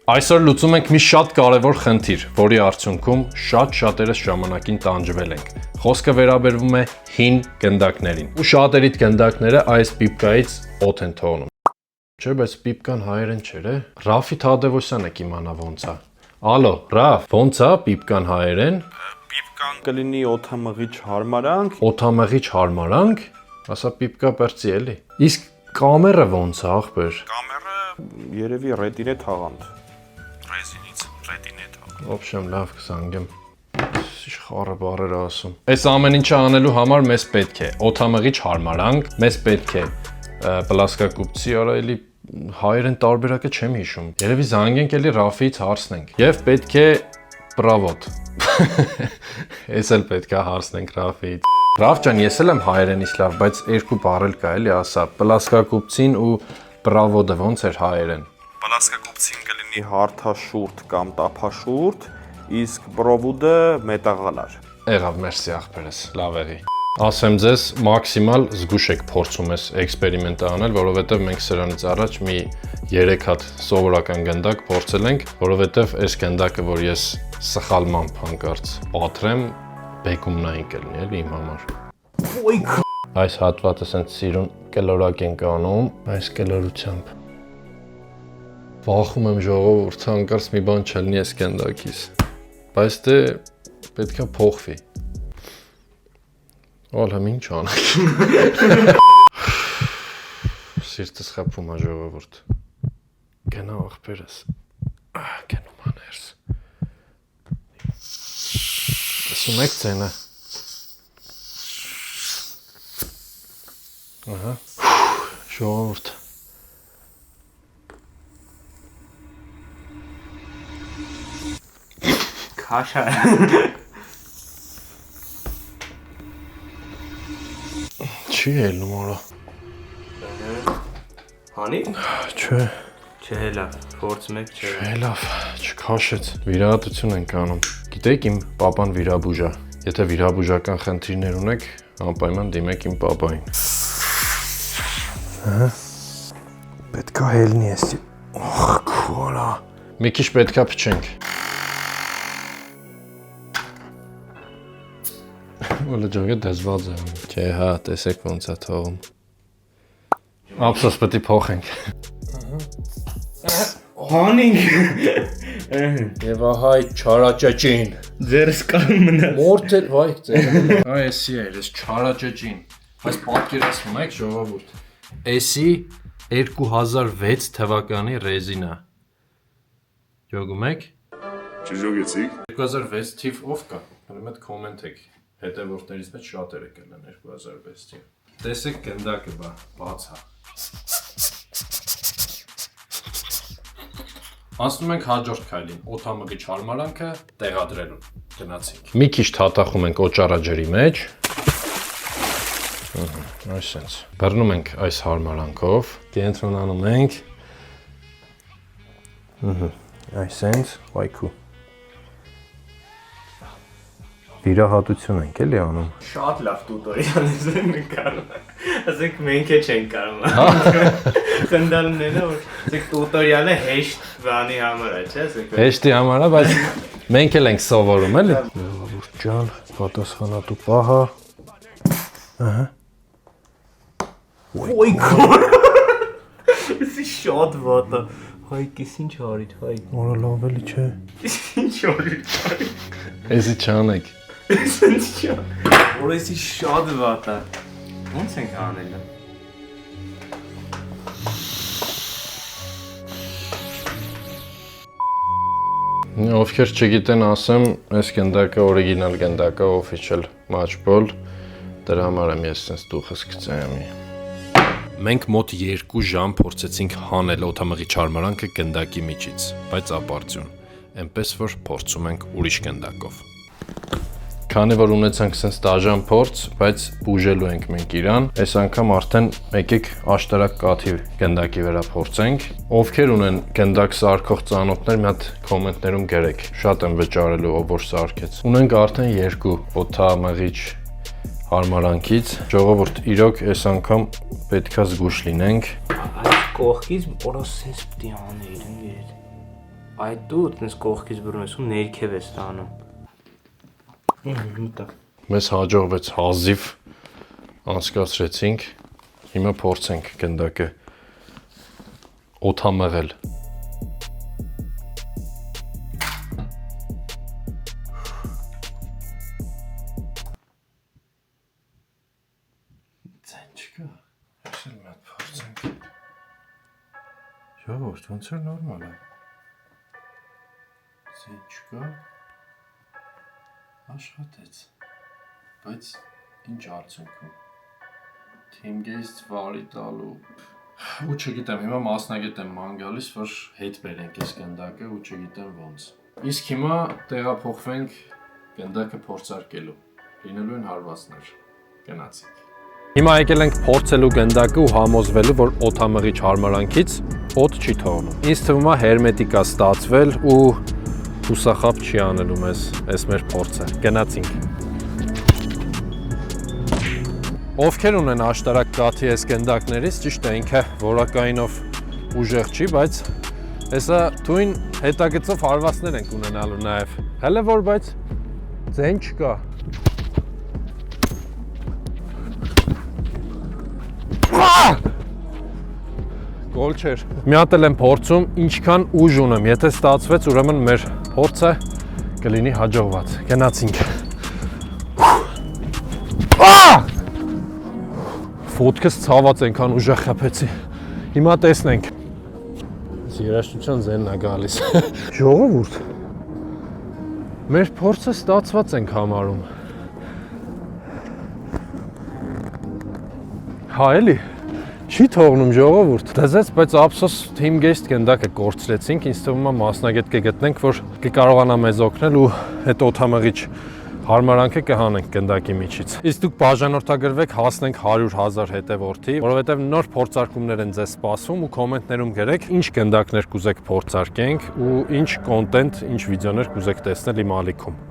Այսօր լուծում ենք մի շատ կարևոր խնդիր, որի արդյունքում շատերս ժամանակին տանջվել ենք։ Խոսքը վերաբերվում է հին գնդակներին։ Ու շատերիդ գնդակները այս պիպկայից օդ են թողնում։ Չէ, բայց պիպկան հայերեն չէր է։ Ռաֆի Թադևոսյանը կիմանա ոնց է։ Ալո, Ռաֆ, ոնց է պիպկան հայերեն։ Պիպկան կլինի օդամղիչ հարմարանք։ Օդամղիչ հարմարանք։ Ասա պիպկա պերծի էլի։ Իսկ կամերը ոնց է, ախպեր։ Կամերը երևի ռետինե թաղանդ։ Ռեզինից ռետինե թաղանդ։ Ոբշեմ լավ կզանգեմ։ Իշխարը բարեր ասում։ Այս ամեն ինչը անելու համար մեզ պետք է օդամղիչ հարմարանք, մեզ պետք է պլասկակուպցի, արա էլի հայերեն տարբերակը չեմ հիշում։ Երևի զանգենք էլի Ռաֆից հարցնենք։ Եվ պետք է պրավոտ։ Ես էլ պետք է հարցնենք Ռաֆից։ Ռաֆ ջան, ես էլ եմ հայերենից լավ, բայց երկու բառ էլ կա էլի, ասա, պլասկակուպցին ու պրավոդը ոնց էր հայերեն։ Պլասկակուպցին կլինի հարթաշուրթ կամ տափաշուրթ, իսկ պրովուդը մետաղալար։ Եղավ, մերսի ախպերս, լավ եղի։ Ասեմ ձեզ, մաքսիմալ զգուշ եք փորձում ես էքսպերիմենտը անել, որովհետև մենք սրանից առաջ մի 3 հատ սովորական գնդակ փորձել ենք, որովհետև այս գնդակը, որ ես սխալմամբ հանկարծ պատրեմ, բեկումնային կլինի էլի իմ համար։ Այս հատվածը սենց սիրուն կլորակ ենք անում, այս կլորությամբ։ Վախում եմ ժողովուրդ, հանկարծ մի բան չլինի այս գնդակից, բայց դե պետք է փոխվի։ Ալհամ ինչ անենք։ Սիրտս խփում է ժողովուրդ։ Գնա ախպերս։ Գնում աներս։ Ասում եք ցենը։ Ահա։ Ժողովուրդ։ Քաշա։ Չի ելնում արա։ Հանի։ Չէ։ Չէ լավ, փորձում եք չէ։ Չէ լավ, չքաշեց։ Վիրահատություն ենք անում։ Գիտեք իմ պապան վիրաբույժ է։ Եթե վիրաբույժական խնդիրներ ունեք, անպայման դիմեք իմ պապային։ Ահա։ Պետքա հելնի էսի։ Ախ, քոլա։ Մի քիչ պետքա փչենք։ Ոլը ջոգը դեզված է։ Չէ, հա, տեսեք ոնց է թողում։ Ափսոս պետք է փոխենք։ Հանինք։ Եվ ահա այդ չարաճճին։ Ձերս կան մնա։ Մորթել, վայ, ձեր։ Այ էսի է, էս չարաճճին։ Այս պատկերացնում եք ժողովուրդ։ Էսի 2006 թվականի ռեզինա։ Ջոգում եք։ Չժոգեցիք։ 2006 թիվ ով կա։ Ուրեմն այդ կոմենտ եք։ Հետևորդներից մեջ շատերը կլան 2006 թիվ։ Տեսեք գնդակը բաց է։ Անցնում ենք հաջորդ քայլին, օդամղիչ հարմարանքը տեղադրելու։ Գնացինք։ Մի քիչ թաթախում ենք օճառաջրի մեջ։ Այսպես։ Բռնում ենք այս հարմարանքով, կենտրոնանում ենք։ Այսպես, վայքու։ Վիրահատություն ենք էլի անում։ Շատ լավ տուտորիալ ես կարող։ Ասենք մենք է չենք կարող։ Խնդալները որ ասենք տուտորիալը հեշտ բանի համար է, չէ՞, ասենք։ Հեշտի համար է, բայց մենք էլ ենք սովորում, էլի։ Ժողովուրդ ջան, պատասխանատու պահա։ Ահա։ Ոյ քոր։ Էսի շատ վատ է։ Հայ կես ինչ արիդ, հայ։ Որա լավ էլի չէ։ Ինչ արիդ։ Էսի չանեք։ Ինչ չէ։ Որ էսի շատ վատ է։ Ոնց ենք անելը։ Ովքեր չգիտեն, ասեմ, այս գնդակը օրիգինալ գնդակը, official matchball, դրա համար եմ ես sense դուխս գցեմ։ Մենք մոտ 2 ժամ փորձեցինք հանել օդամղիչ հարմարանքը գնդակի միջից, բայց ապարդյուն, այնպես որ փորձում ենք ուրիշ գնդակով։ Քանի որ ունեցանք sense դաժան փորձ, բայց բուժելու ենք մենք իրան, այս անգամ արդեն եկեք աշտարակ կաթի գնդակի վրա փորձենք։ Ովքեր ունեն գնդակ սարքող ծանոթներ, մի հատ կոմենտներում գրեք։ Շատ եմ վճարելու ով որ սարքեց։ Ունենք արդեն 2 օդամղիչ հարմարանքից։ Ժողովուրդ, իրոք այս անգամ պետքա զգուշ լինենք։ Այս կողքից որոշ sense պիտի անեին, Այդ դու այդպես կողքից բռնում ես ու ներքև ես տանում։ Մեզ հաջողվեց հազիվ անցկացրեցինք։ Հիմա փորձենք գնդակը օդամեղել։ Ձեն չկա։ Այսօր մի հատ փորձենք։ Ժողովուրդ, ոնց է նորմալ է։ Ձեն չկա։ Աշխատեց։ Բայց ինչ արդյունքում։ Թիմգեյստ վարի տալու։ Ու չգիտեմ, հիմա մասնագետ եմ ման գալիս, որ հետ բերենք այս գնդակը ու չգիտեմ ոնց։ Իսկ հիմա տեղափոխվենք գնդակը փորձարկելու։ Լինելու են հարվածներ։ Գնացինք։ Հիմա եկել ենք փորձելու գնդակը ու համոզվելու, որ օդամղիչ հարմարանքից օդ չի թողնում։ Ինձ թվում է հերմետիկ է ստացվել ու հուսախապ չի անելու մեզ այս մեր փորձը։ Գնացինք։ Ովքեր ունեն աշտարակ կաթի այս գնդակներից, ճիշտ է ինքը որակայինով ուժեղ չի, բայց հեսա թույն հետագծով հարվածներ ենք ունենալու նաև։ Հələ որ բայց ձեն չկա։ Գոլ չէր։ Մի հատ էլ եմ փորձում, ինչքան ուժ ունեմ, եթե ստացվեց, ուրեմն մեր փորձը կլինի հաջողված։ Գնացինք։ Ֆոտքս ցաված ենքան ուժեղ խփեցի։ Հիմա տեսնենք։ Երաշտության ձենն է գալիս։ Ժողովուրդ։ Մեր փորձը ստացված ենք համարում։ Հա էլի։ Չի թողնում ժողովուրդ։ Դեզեց, բայց ափսոս Teamgeist գնդակը կորցրեցինք, ինձ թվում է մասնագետ կգտնենք, որ կկարողանա մեզ օգնել ու այդ օդամղիչ հարմարանքը կհանենք գնդակի միջից։ Իսկ դուք բաժանորդագրվեք, հասնենք 100,000 հետևորդի, որովհետև նոր փորձարկումներ են ձեզ սպասում ու կոմենտներում գրեք, ինչ գնդակներ կուզեք փորձարկենք ու ինչ կոնտենտ, ինչ վիդեոներ կուզեք տեսնել իմ ալիքում։